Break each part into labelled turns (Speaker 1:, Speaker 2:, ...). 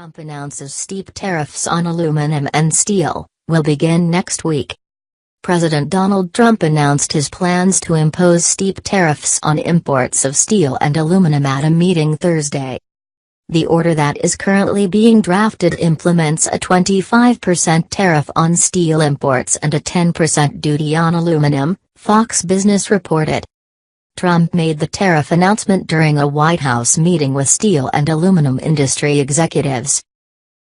Speaker 1: Trump announces steep tariffs on aluminum and steel will begin next week. President Donald Trump announced his plans to impose steep tariffs on imports of steel and aluminum at a meeting Thursday. The order that is currently being drafted implements a 25% tariff on steel imports and a 10% duty on aluminum, Fox Business reported. Trump made the tariff announcement during a White House meeting with steel and aluminum industry executives.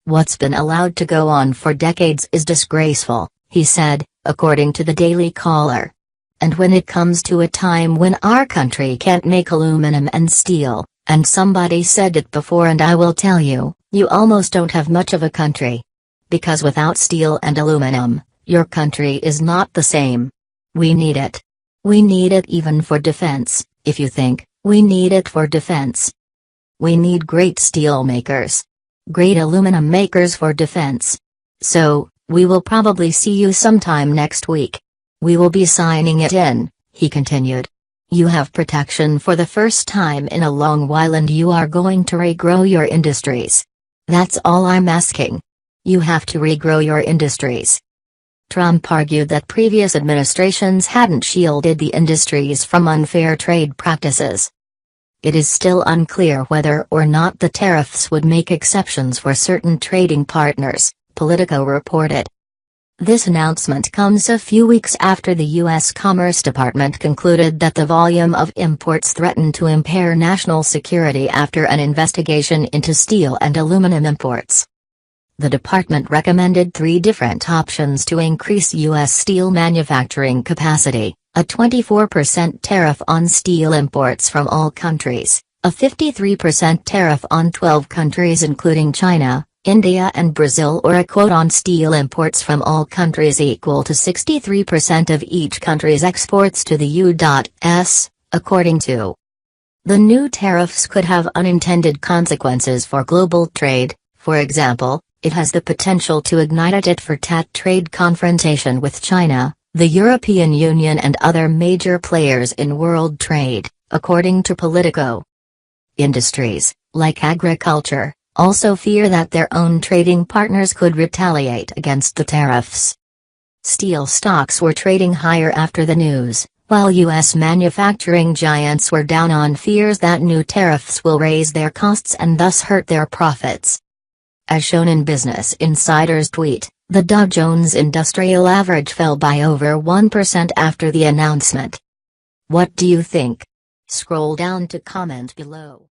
Speaker 1: "What's been allowed to go on for decades is disgraceful," he said, according to the Daily Caller. "And when it comes to a time when our country can't make aluminum and steel, and somebody said it before and I will tell you, you almost don't have much of a country. Because without steel and aluminum, your country is not the same. We need it. We need it even for defense, if you think we need it for defense. We need great steel makers. Great aluminum makers for defense. So, we will probably see you sometime next week. We will be signing it in," he continued. "You have protection for the first time in a long while and you are going to regrow your industries. That's all I'm asking. You have to regrow your industries." Trump argued that previous administrations hadn't shielded the industries from unfair trade practices. It is still unclear whether or not the tariffs would make exceptions for certain trading partners, Politico reported. This announcement comes a few weeks after the U.S. Commerce Department concluded that the volume of imports threatened to impair national security after an investigation into steel and aluminum imports. The department recommended three different options to increase U.S. steel manufacturing capacity: a 24% tariff on steel imports from all countries, a 53% tariff on 12 countries including China, India and Brazil, or a quota on steel imports from all countries equal to 63% of each country's exports to the U.S., according to. The new tariffs could have unintended consequences for global trade. For example, it has the potential to ignite a tit-for-tat trade confrontation with China, the European Union and other major players in world trade, according to Politico. Industries, like agriculture, also fear that their own trading partners could retaliate against the tariffs. Steel stocks were trading higher after the news, while U.S. manufacturing giants were down on fears that new tariffs will raise their costs and thus hurt their profits. As shown in Business Insider's tweet, the Dow Jones Industrial Average fell by over 1% after the announcement. What do you think? Scroll down to comment below.